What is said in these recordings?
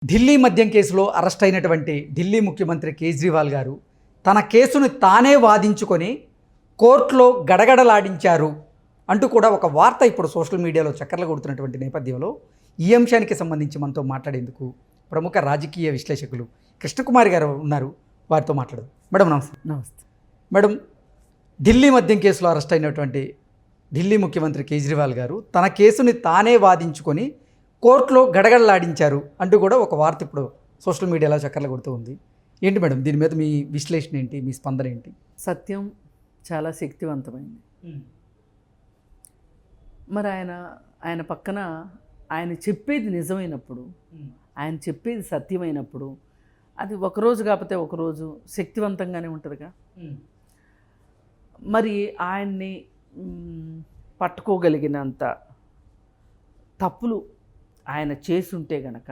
ఢిల్లీ మద్యం కేసులో అరెస్ట్ అయినటువంటి ఢిల్లీ ముఖ్యమంత్రి కేజ్రీవాల్ గారు తన కేసును తానే వాదించుకొని కోర్టులో గడగడలాడించారు అంటూ కూడా ఒక వార్త ఇప్పుడు సోషల్ మీడియాలో చక్కర్లు కొడుతున్నటువంటి నేపథ్యంలో ఈ అంశానికి సంబంధించి మనతో మాట్లాడేందుకు ప్రముఖ రాజకీయ విశ్లేషకులు కృష్ణకుమారి గారు ఉన్నారు. వారితో మాట్లాడదు. మేడం నమస్తే. నమస్తే మేడం, ఢిల్లీ మద్యం కేసులో అరెస్ట్ అయినటువంటి ఢిల్లీ ముఖ్యమంత్రి కేజ్రీవాల్ గారు తన కేసుని తానే వాదించుకొని కోర్టులో గడగడలాడించారు అంటూ కూడా ఒక వార్త ఇప్పుడు సోషల్ మీడియాలో చక్కర్లు కొడుతూ ఉంది. ఏంటి మేడం, దీని మీద మీ విశ్లేషణ ఏంటి, మీ స్పందన ఏంటి? సత్యం చాలా శక్తివంతమైంది. మరి ఆయన పక్కన ఆయన చెప్పేది నిజమైనప్పుడు, ఆయన చెప్పేది సత్యమైనప్పుడు అది ఒకరోజు కాకపోతే ఒకరోజు శక్తివంతంగానే ఉంటుందిగా. మరి ఆయన్ని పట్టుకోగలిగినంత తప్పులు ఆయన చేసుంటే గనక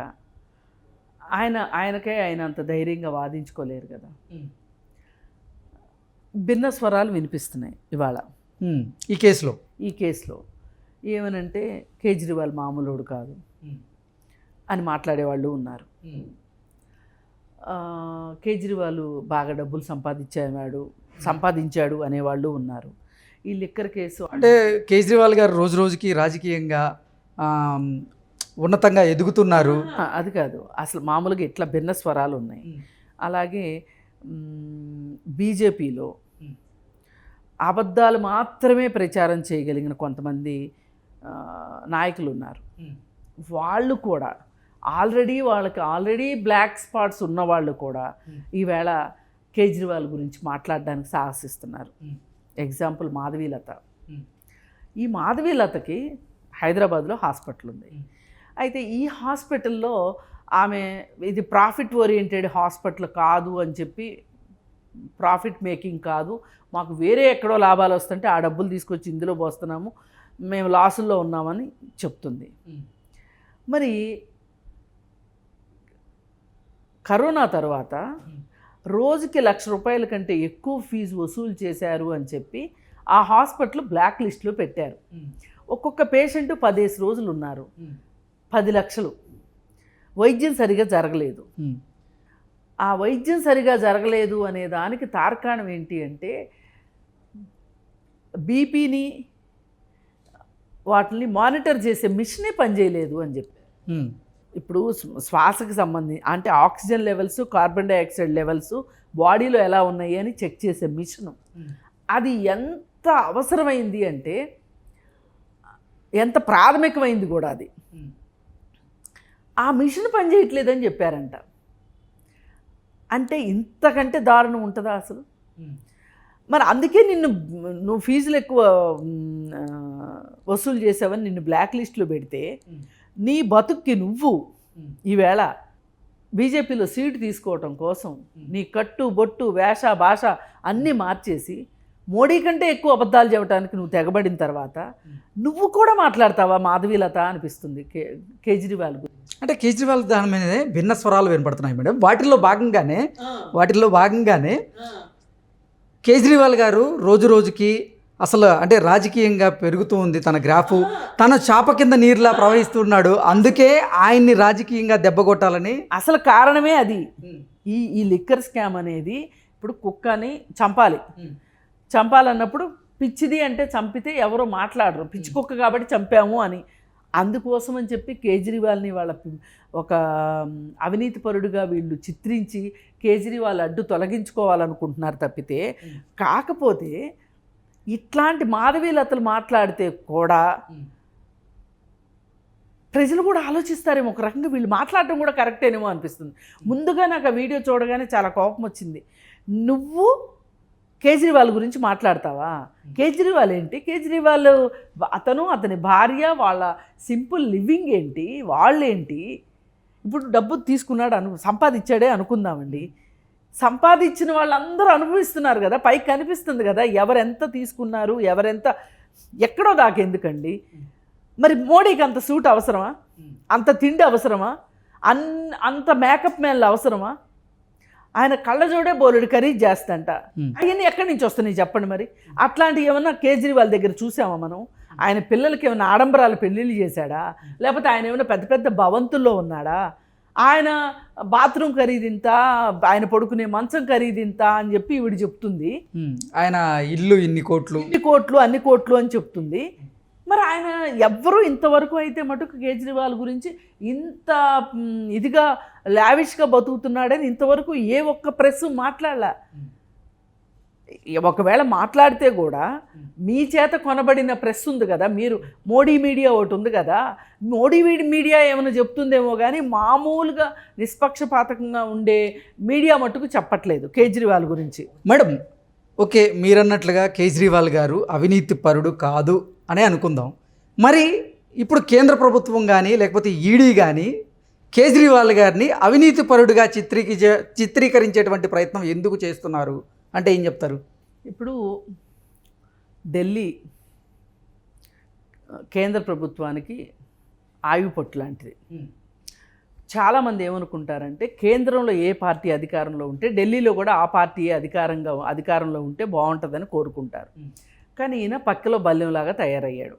ఆయనకే అంత ధైర్యంగా వాదించుకోలేరు కదా. భిన్న స్వరాలు వినిపిస్తున్నాయి ఇవాళ ఈ కేసులో. ఏమనంటే కేజ్రీవాల్ మామూలుడు కాదు అని మాట్లాడేవాళ్ళు ఉన్నారు. కేజ్రీవాల్ బాగా డబ్బులు సంపాదించాడు అనేవాళ్ళు ఉన్నారు. ఈ లిక్కర్ కేసు అంటే కేజ్రీవాల్ గారు రోజు రోజుకి రాజకీయంగా ఉన్నతంగా ఎదుగుతున్నారు. అది కాదు, అసలు మామూలుగా ఇట్లా భిన్న స్వరాలు ఉన్నాయి. అలాగే బీజేపీలో అబద్ధాలు మాత్రమే ప్రచారం చేయగలిగిన కొంతమంది నాయకులు ఉన్నారు. వాళ్ళు కూడా వాళ్ళకి ఆల్రెడీ బ్లాక్ స్పాట్స్ ఉన్నవాళ్ళు కూడా ఈవేళ కేజ్రీవాల్ గురించి మాట్లాడడానికి సాహసిస్తున్నారు. ఎగ్జాంపుల్ మాధవీలత. ఈ మాధవీలతకి హైదరాబాద్లో హాస్పిటల్ ఉంది. అయితే ఈ హాస్పిటల్లో ఆమె ఇది ప్రాఫిట్ ఓరియంటెడ్ హాస్పిటల్ కాదు అని చెప్పి, ప్రాఫిట్ మేకింగ్ కాదు, మాకు వేరే ఎక్కడో లాభాలు వస్తుంటే ఆ డబ్బులు తీసుకొచ్చి ఇందులో పోస్తున్నాము, మేము లాసుల్లో ఉన్నామని చెప్తుంది. మరి కరోనా తర్వాత రోజుకి ₹1,00,000 కంటే ఎక్కువ ఫీజు వసూలు చేశారు అని చెప్పి ఆ హాస్పిటల్ బ్లాక్ లిస్ట్లో పెట్టారు. ఒక్కొక్క పేషెంట్ 10 రోజులు ఉన్నారు. 10 లక్షలు. వైద్యం సరిగా జరగలేదు. ఆ వైద్యం సరిగా జరగలేదు అనే దానికి తార్కాణం ఏంటి అంటే బీపీని వాటిని మానిటర్ చేసే మిషనే పనిచేయలేదు అని చెప్పి. ఇప్పుడు శ్వాసకు సంబంధించి అంటే oxygen levels, carbon dioxide levels బాడీలో ఎలా ఉన్నాయి అని చెక్ చేసే మిషను, అది ఎంత అవసరమైంది అంటే ఎంత ప్రాథమికమైంది కూడా అది. ఆ మిషన్ పనిచేయట్లేదని చెప్పారంట. అంటే ఇంతకంటే దారుణం ఉంటుందా అసలు? మరి అందుకే నువ్వు ఫీజులు ఎక్కువ వసూలు చేసావని నిన్ను బ్లాక్ లిస్ట్లో పెడితే నీ బతుక్కి నువ్వు ఈవేళ బీజేపీలో సీటు తీసుకోవటం కోసం నీ కట్టు బొట్టు వేష భాష అన్నీ మార్చేసి మోడీ కంటే ఎక్కువ అబద్ధాలు చెప్పడానికి నువ్వు తెగబడిన తర్వాత నువ్వు కూడా మాట్లాడతావా మాధవీలత అనిపిస్తుంది కేజ్రీవాల్ గురించి. అంటే కేజ్రీవాల్ దాని మీదనే భిన్న స్వరాలు వినపడుతున్నాయి మేడం. వాటిల్లో భాగంగానే కేజ్రీవాల్ గారు రోజు రోజుకి అసలు అంటే రాజకీయంగా పెరుగుతూ ఉంది తన గ్రాఫ్. తన చాప కింద నీరులా ప్రవహిస్తున్నాడు. అందుకే ఆయన్ని రాజకీయంగా దెబ్బకొట్టాలని అసలు కారణమే అది. ఈ లిక్కర్ స్కామ్ అనేది ఇప్పుడు కుక్కని చంపాలన్నప్పుడు పిచ్చిది అంటే చంపితే ఎవరో మాట్లాడరు, పిచ్చి కుక్క కాబట్టి చంపాము అని. అందుకోసం అని చెప్పి కేజ్రీవాల్ని వాళ్ళ ఒక అవినీతి పరుడుగా వీళ్ళు చిత్రించి కేజ్రీవాల్ అడ్డు తొలగించుకోవాలనుకుంటున్నారు తప్పితే, కాకపోతే ఇట్లాంటి మాధవీలతలు మాట్లాడితే కూడా ప్రజలు కూడా ఆలోచిస్తారేమో, ఒక రకంగా వీళ్ళు మాట్లాడటం కూడా కరెక్టేనేమో అనిపిస్తుంది. ముందుగా నాకు ఆ వీడియో చూడగానే చాలా కోపం వచ్చింది. నువ్వు కేజ్రీవాల్ గురించి మాట్లాడతావా? కేజ్రీవాల్ ఏంటి? కేజ్రీవాల్ అతని భార్య, వాళ్ళ సింపుల్ లివింగ్ ఏంటి, వాళ్ళేంటి? ఇప్పుడు డబ్బు తీసుకున్నాడు సంపాదించాడే అనుకుందామండి. సంపాదించిన వాళ్ళందరూ అనుభవిస్తున్నారు కదా, పైకి కనిపిస్తుంది కదా ఎవరెంత తీసుకున్నారు, ఎక్కడో దాకా ఎందుకండి? మరి మోడీకి అంత సూట్ అవసరమా? అంత తిండి అవసరమా? అంత మేకప్ మ్యాన్లు అవసరమా? ఆయన కళ్ళజోడే బోలెడు ఖరీదు చేస్తంట. అవన్నీ ఎక్కడి నుంచి వస్తున్నాయి చెప్పండి మరి? అట్లాంటివి ఏమన్నా కేజ్రీవాల్ దగ్గర చూసామా మనం? ఆయన పిల్లలకి ఏమైనా ఆడంబరాలు పెళ్ళిళ్ళు చేశాడా? లేకపోతే ఆయన ఏమైనా పెద్ద పెద్ద భవంతుల్లో ఉన్నాడా? ఆయన బాత్రూమ్ ఖరీదింత, ఆయన పడుకునే మంచం ఖరీదింత అని చెప్పి ఈవిడ చెప్తుంది. ఆయన ఇల్లు ఇన్ని కోట్లు, అన్ని కోట్లు అని చెప్తుంది. మరి ఆయన ఎవ్వరూ ఇంతవరకు అయితే మటుకు కేజ్రీవాల్ గురించి ఇంత ఇదిగా లావిష్గా బతుకుతున్నాడని ఇంతవరకు ఏ ఒక్క ప్రెస్ మాట్లాడలే. ఒకవేళ మాట్లాడితే కూడా మీ చేత కొనబడిన ప్రెస్ ఉంది కదా, మీరు మోడీ మీడియా ఒకటి ఉంది కదా, మోడీ మీడియా ఏమైనా చెప్తుందేమో కానీ మామూలుగా నిష్పక్షపాతంగా ఉండే మీడియా మట్టుకు చెప్పట్లేదు కేజ్రీవాల్ గురించి. మేడం ఓకే, మీరన్నట్లుగా కేజ్రీవాల్ గారు అవినీతి పరుడు కాదు అనే అనుకుందాం. మరి ఇప్పుడు కేంద్ర ప్రభుత్వం కానీ లేకపోతే ఈడీ కానీ కేజ్రీవాల్ గారిని అవినీతి పరుడుగా చిత్రీకరించేటువంటి ప్రయత్నం ఎందుకు చేస్తున్నారు అంటే ఏం చెప్తారు? ఇప్పుడు ఢిల్లీ కేంద్ర ప్రభుత్వానికి ఆయుపట్టు లాంటిది. చాలామంది ఏమనుకుంటారంటే కేంద్రంలో ఏ పార్టీ అధికారంలో ఉంటే ఢిల్లీలో కూడా ఆ పార్టీ అధికారంలో ఉంటే బాగుంటుందని కోరుకుంటారు. కానీ ఈయన పక్కలో బల్యంలాగా తయారయ్యాడు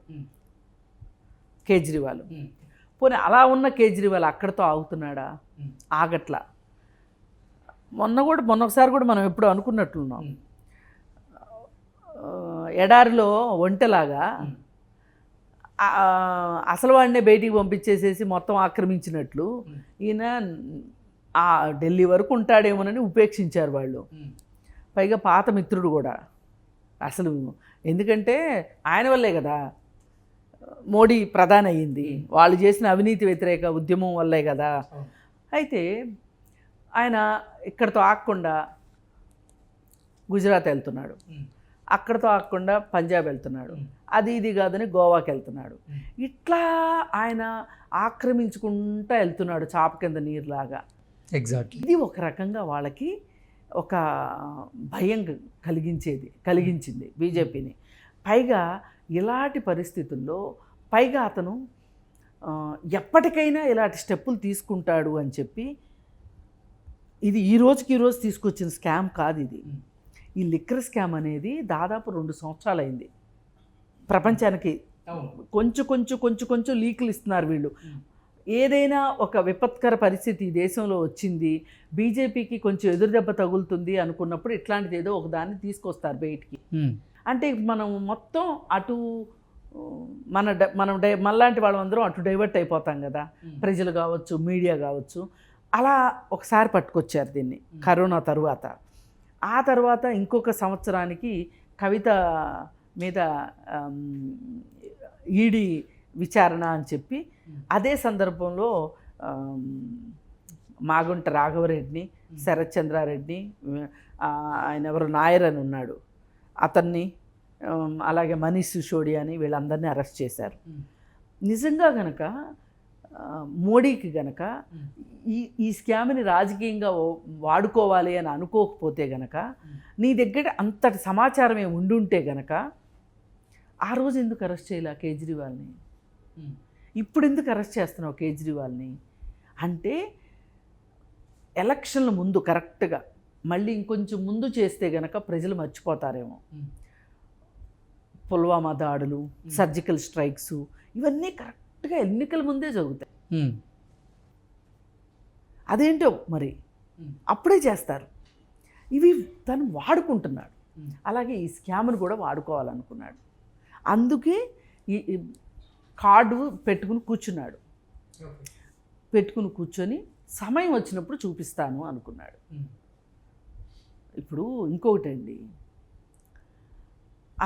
కేజ్రీవాల్. పోనీ అలా ఉన్న కేజ్రీవాల్ అక్కడితో ఆగుతున్నాడా? ఆగట్లా. మొన్న ఒకసారి కూడా మనం ఎప్పుడు అనుకున్నట్లున్నాం, ఎడారిలో ఒంటెలాగా అసలు వాడినే బయటికి పంపించేసేసి మొత్తం ఆక్రమించినట్లు ఈయన ఆ ఢిల్లీ వరకు ఉంటాడేమోనని ఉపేక్షించారు వాళ్ళు. పైగా పాత మిత్రుడు కూడా. అసలు ఎందుకంటే ఆయన వల్లే కదా మోడీ ప్రధాని అయ్యింది, వాళ్ళు చేసిన అవినీతి వ్యతిరేక ఉద్యమం వల్లే కదా. అయితే ఆయన ఇక్కడితో ఆగకుండా గుజరాత్ వెళ్తున్నాడు, అక్కడితో ఆగకుండా పంజాబ్ వెళ్తున్నాడు, అది ఇది కాదని గోవాకి వెళ్తున్నాడు. ఇట్లా ఆయన ఆక్రమించుకుంటూ వెళ్తున్నాడు చాప కింద నీరులాగా. ఎగ్జాక్ట్లీ. ఇది ఒక రకంగా వాళ్ళకి ఒక భయం కలిగించింది బీజేపీని. పైగా ఇలాంటి పరిస్థితుల్లో పైగా అతను ఎప్పటికైనా ఇలాంటి స్టెప్పులు తీసుకుంటాడు అని చెప్పి, ఇది ఈ రోజుకి తీసుకొచ్చిన స్కామ్ కాదు ఇది. ఈ లిక్కర్ స్కామ్ అనేది దాదాపు 2 సంవత్సరాలు అయింది. ప్రపంచానికి కొంచెం లీకులు ఇస్తున్నారు వీళ్ళు. ఏదైనా ఒక విపత్కర పరిస్థితి ఈ దేశంలో వచ్చింది, బీజేపీకి కొంచెం ఎదురుదెబ్బ తగులుతుంది అనుకున్నప్పుడు ఇట్లాంటిది ఏదో ఒక దాన్ని తీసుకొస్తారు బయటికి. అంటే మనం మొత్తం అటు మనలాంటి వాళ్ళందరం అటు డైవర్ట్ అయిపోతాం కదా, ప్రజలు కావచ్చు, మీడియా కావచ్చు. అలా ఒకసారి పట్టుకొచ్చారు దీన్ని కరోనా తరువాత. ఆ తర్వాత ఇంకొక సంవత్సరానికి కవిత మీద ఈడీ విచారణ అని చెప్పి, అదే సందర్భంలో మాగుంట రాఘవరెడ్డిని, శరత్ చంద్రారెడ్డిని, ఆయన ఎవరు నాయర్ అని ఉన్నాడు అతన్ని, అలాగే మనీష్ సిసోడియాని, వీళ్ళందరినీ అరెస్ట్ చేశారు. నిజంగా గనక మోడీకి గనక ఈ స్కామ్ని రాజకీయంగా వాడుకోవాలి అని అనుకోకపోతే గనక, నీ దగ్గర అంతటి సమాచారమే ఉండుంటే గనక ఆ రోజు ఎందుకు అరెస్ట్ చేయలే కేజ్రీవాల్ని? ఇప్పుడు ఎందుకు అరెస్ట్ చేస్తున్నావు కేజ్రీవాల్ని? అంటే ఎలక్షన్ల ముందు కరెక్ట్గా మళ్ళీ ఇంకొంచెం ముందు చేస్తే గనక ప్రజలు మర్చిపోతారేమో. పుల్వామా దాడులు, సర్జికల్ స్ట్రైక్స్, ఇవన్నీ కరెక్ట్గా ఎన్నికల ముందే జరుగుతాయి. అదేంటో మరి అప్పుడే చేస్తారు. ఇవి తను వాడుకుంటున్నాడు. అలాగే ఈ స్కామ్ను కూడా వాడుకోవాలనుకున్నాడు. అందుకే ఈ కార్డు పెట్టుకుని కూర్చొని సమయం వచ్చినప్పుడు చూపిస్తాను అనుకున్నాడు. ఇప్పుడు ఇంకొకటండి,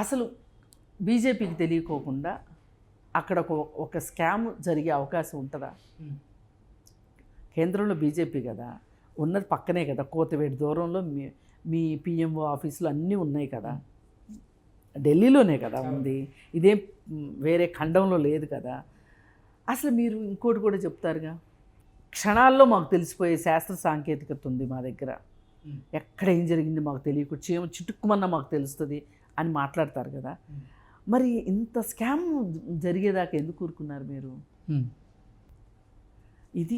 అసలు బీజేపీకి తెలియకోకుండా అక్కడ ఒక స్కామ్ జరిగే అవకాశం ఉంటుందా? కేంద్రంలో బీజేపీ కదా ఉన్నది, పక్కనే కదా, కోతవేడి దూరంలో మీ పిఎంఓ ఆఫీసులు అన్నీ ఉన్నాయి కదా, ఢిల్లీలోనే కదా ఉంది, ఇదేం వేరే ఖండంలో లేదు కదా. అసలు మీరు ఇంకోటి కూడా చెప్తారుగా, క్షణాల్లో మాకు తెలిసిపోయే శాస్త్ర సాంకేతికత ఉంది మా దగ్గర, ఎక్కడ ఏం జరిగింది మాకు తెలియకుండా చిటుక్కుమన్నా మాకు తెలుస్తుంది అని మాట్లాడతారు కదా. మరి ఇంత స్కామ్ జరిగేదాకా ఎందుకు ఊరుకున్నారు మీరు? ఇది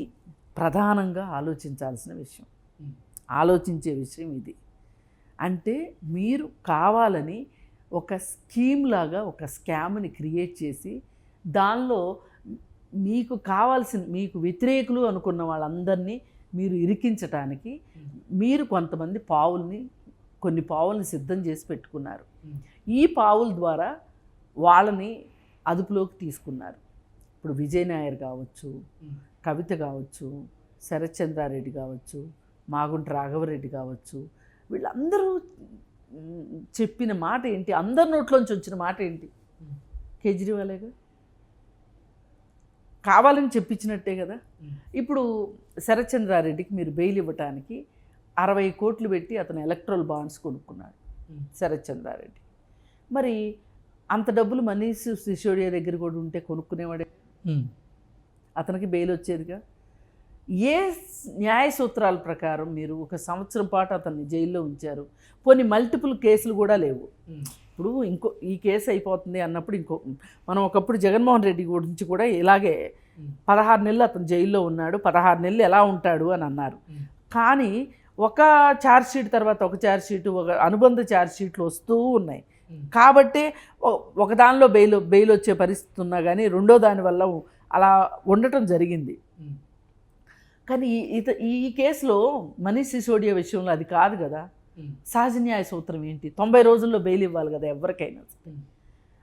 ప్రధానంగా ఆలోచించాల్సిన విషయం, ఆలోచించే విషయం ఇది. అంటే మీరు కావాలని ఒక స్కీమ్ లాగా ఒక స్కామ్ని క్రియేట్ చేసి దానిలో మీకు కావాల్సిన, మీకు వ్యతిరేకులు అనుకున్న వాళ్ళందరినీ మీరు ఇరికించటానికి మీరు కొంతమంది కొన్ని పావుల్ని సిద్ధం చేసి పెట్టుకున్నారు. ఈ పావుల ద్వారా వాళ్ళని అదుపులోకి తీసుకున్నారు. ఇప్పుడు విజయ్ నాయర్ కావచ్చు, కవిత కావచ్చు, శరత్ చంద్రారెడ్డి కావచ్చు, మాగుంట రాఘవరెడ్డి కావచ్చు, వీళ్ళందరూ చెప్పిన మాట ఏంటి? అందరి నోట్లోంచి వచ్చిన మాట ఏంటి? కేజ్రీవాలేగా, కావాలని చెప్పించినట్టే కదా. ఇప్పుడు శరత్ చంద్రారెడ్డికి మీరు బెయిల్ ఇవ్వటానికి 60 కోట్లు పెట్టి అతను ఎలక్ట్రల్ బాండ్స్ కొనుక్కున్నాడు శరత్ చంద్రారెడ్డి. మరి అంత డబ్బులు మనీష్ సిసోడియా దగ్గర కూడా ఉంటే కొనుక్కునేవాడే, అతనికి బెయిల్ వచ్చేదిగా. ఏ న్యాయ సూత్రాల ప్రకారం మీరు 1 సంవత్సరం పాటు అతన్ని జైల్లో ఉంచారు? పోనీ మల్టిపుల్ కేసులు కూడా లేవు. ఇప్పుడు ఈ కేసు అయిపోతుంది అన్నప్పుడు మనం ఒకప్పుడు జగన్మోహన్ రెడ్డి గురించి కూడా ఇలాగే 16 నెలలు అతను జైల్లో ఉన్నాడు, 16 నెలలు ఎలా ఉంటాడు అని అన్నారు. కానీ ఒక ఛార్జ్షీట్ తర్వాత ఒక ఛార్జ్షీట్, ఒక అనుబంధ ఛార్జ్షీట్లు వస్తూ ఉన్నాయి. కాబట్టి ఒక దానిలో బెయిల్ వచ్చే పరిస్థితి ఉన్నా కానీ రెండో దాని వల్ల అలా ఉండటం జరిగింది. కానీ ఈ కేసులో మనీష్ సిసోడియా విషయంలో అది కాదు కదా. సహజ న్యాయ సూత్రం ఏంటి? 90 రోజుల్లో బెయిల్ ఇవ్వాలి కదా ఎవరికైనా.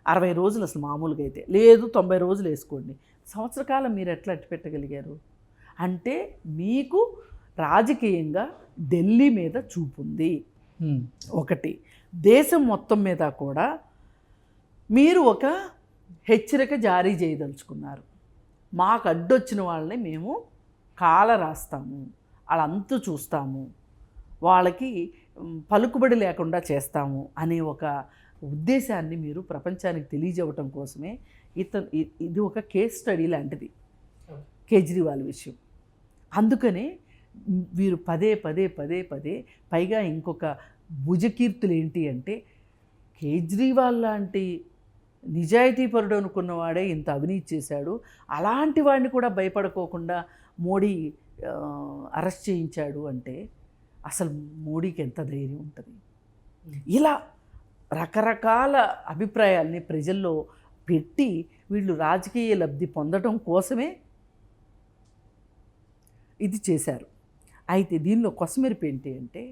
60 రోజులు అసలు మామూలుగా అయితే లేదు, 90 రోజులు వేసుకోండి. సంవత్సర కాలం మీరు ఎట్లా అట్టి పెట్టగలిగారు? అంటే మీకు రాజకీయంగా ఢిల్లీ మీద చూపుంది. ఒకటి, దేశం మొత్తం మీద కూడా మీరు ఒక హెచ్చరిక జారీ చేయదలుచుకున్నారు. మాకు అడ్డొచ్చిన వాళ్ళని మేము కాల రాస్తాము, వాళ్ళంతా చూస్తాము, వాళ్ళకి పలుకుబడి లేకుండా చేస్తాము అనే ఒక ఉద్దేశాన్ని మీరు ప్రపంచానికి తెలియజేయటం కోసమే ఇది ఒక కేస్ స్టడీ లాంటిది కేజ్రీవాల్ విషయం. అందుకనే వీరు పదే పైగా ఇంకొక భుజకీర్తులు ఏంటి అంటే, కేజ్రీవాల్ లాంటి నిజాయితీపరుడు అనుకున్నవాడే ఇంత అవినీతి చేశాడు, అలాంటి వాడిని కూడా భయపడుకోకుండా మోడీ అరెస్ట్ చేయించాడు అంటే అసలు మోడీకి ఎంత ధైర్యం ఉంటుంది? ఇలా రకరకాల అభిప్రాయాల్ని ప్రజల్లో పెట్టి వీళ్ళు రాజకీయ లబ్ధి పొందడం కోసమే ఇది చేశారు. అయితే దీనిలో కొసమెరుపు ఏంటి అంటే,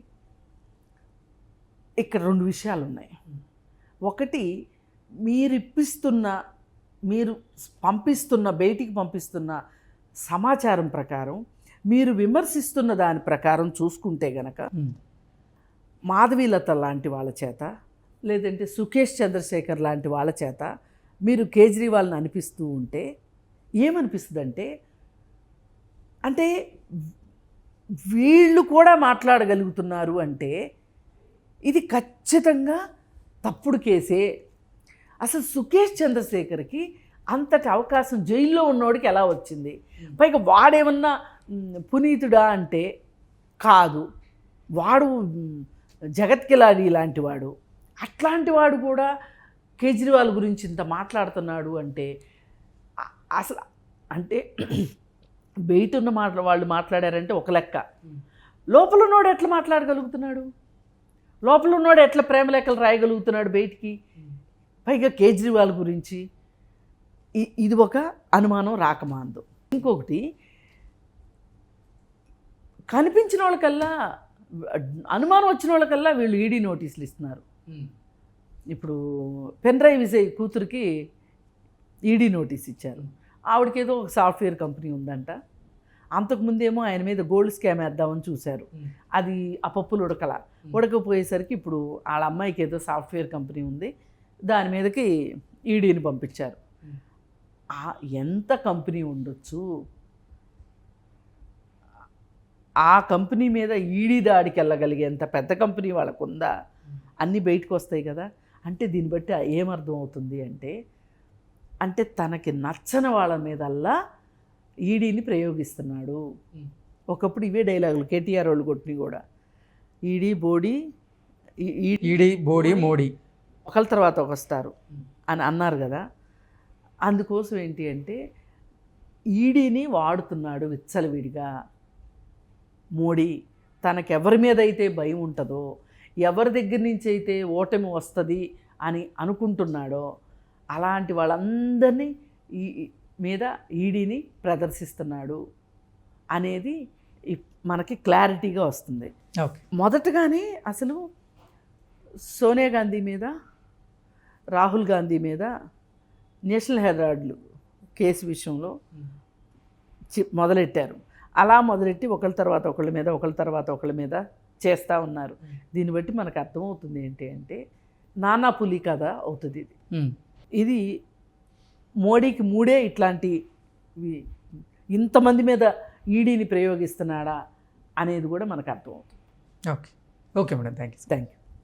ఇక్కడ 2 విషయాలు ఉన్నాయి. ఒకటి, మీరు బయటికి పంపిస్తున్న సమాచారం ప్రకారం, మీరు విమర్శిస్తున్న దాని ప్రకారం చూసుకుంటే గనక మాధవీలత లాంటి వాళ్ళ చేత, లేదంటే సుఖేష్ చంద్రశేఖర్ లాంటి వాళ్ళ చేత మీరు కేజ్రీవాల్ని అనిపిస్తూ ఉంటే ఏమనిపిస్తుందంటే, అంటే వీళ్ళు కూడా మాట్లాడగలుగుతున్నారు అంటే ఇది ఖచ్చితంగా తప్పుడు కేసే. అసలు సుఖేష్ చంద్రశేఖర్కి అంతటి అవకాశం జైల్లో ఉన్నోడికి ఎలా వచ్చింది? పైగా వాడేమన్నా పునీతుడా అంటే కాదు, వాడు జగత్కిలాడి లాంటి వాడు. అట్లాంటి వాడు కూడా కేజ్రీవాల్ గురించి ఇంత మాట్లాడుతున్నాడు అంటే అసలు అంటే బయట ఉన్న వాళ్ళు మాట్లాడారంటే ఒక లెక్క, లోపల ఉన్నోడు ఎట్లా మాట్లాడగలుగుతున్నాడు? లోపల ఉన్నోడు ఎట్లా ప్రేమ లెక్కలు రాయగలుగుతున్నాడు బయటికి? పైగా కేజ్రీవాల్ గురించి ఇది ఒక అనుమానం రాకమాందు. ఇంకొకటి, కనిపించిన వాళ్ళకల్లా, అనుమానం వచ్చిన వాళ్ళకల్లా వీళ్ళు ఈడీ నోటీసులు ఇస్తున్నారు. ఇప్పుడు పెన్డ్రైవ్ విజయ్ కూతురికి ఈడీ నోటీస్ ఇచ్చారు. ఆవిడకేదో ఒక సాఫ్ట్వేర్ కంపెనీ ఉందంట. అంతకుముందేమో ఆయన మీద గోల్డ్ స్కామ్ వేద్దామని చూశారు. అది ఆ పప్పులు ఉడకపోయేసరికి ఇప్పుడు వాళ్ళ అమ్మాయికి ఏదో సాఫ్ట్వేర్ కంపెనీ ఉంది, దాని మీదకి ఈడీని పంపించారు. ఎంత కంపెనీ ఉండొచ్చు? ఆ కంపెనీ మీద ఈడీ దాడికి వెళ్ళగలిగే ఎంత పెద్ద కంపెనీ వాళ్ళకు ఉందా? అన్నీ బయటకు వస్తాయి కదా. అంటే దీన్ని బట్టి ఏమర్థం అవుతుంది అంటే తనకి నచ్చని వాళ్ళ మీదల్లా ఈడీని ప్రయోగిస్తున్నాడు. ఒకప్పుడు ఇవే డైలాగులు కేటీఆర్ వాళ్ళు కొట్టినవి కూడా, ఈడీ బోడీ మోడీ ఒకళ్ళ తర్వాత ఒక వస్తారు అని అన్నారు కదా. అందుకోసం ఏంటి అంటే ఈడీని వాడుతున్నాడు విచ్చలవిడిగా మోడీ. తనకెవరి మీద అయితే భయం ఉంటుందో, ఎవరి దగ్గర నుంచి అయితే ఓటమి వస్తుంది అని అనుకుంటున్నాడో అలాంటి వాళ్ళందరినీ మీద ఈడీని ప్రదర్శిస్తున్నాడు అనేది మనకి క్లారిటీగా వస్తుంది. ఓకే. మొదటగానే అసలు సోనియా గాంధీ మీద, రాహుల్ గాంధీ మీద నేషనల్ హెరాల్డ్ కేసు విషయంలో మొదలెట్టారు. అలా మొదలెట్టి ఒకళ్ళ తర్వాత ఒకళ్ళ మీద చేస్తూ ఉన్నారు. దీన్ని బట్టి మనకు అర్థమవుతుంది ఏంటి అంటే నానా పులి కథ అవుతుంది ఇది. ఇది మోడీకి మూడే ఇట్లాంటి ఇంతమంది మీద ఈడీని ప్రయోగిస్తున్నాడా అనేది కూడా మనకు అర్థమవుతుంది. Okay. Okay madam, thank you. Thank you.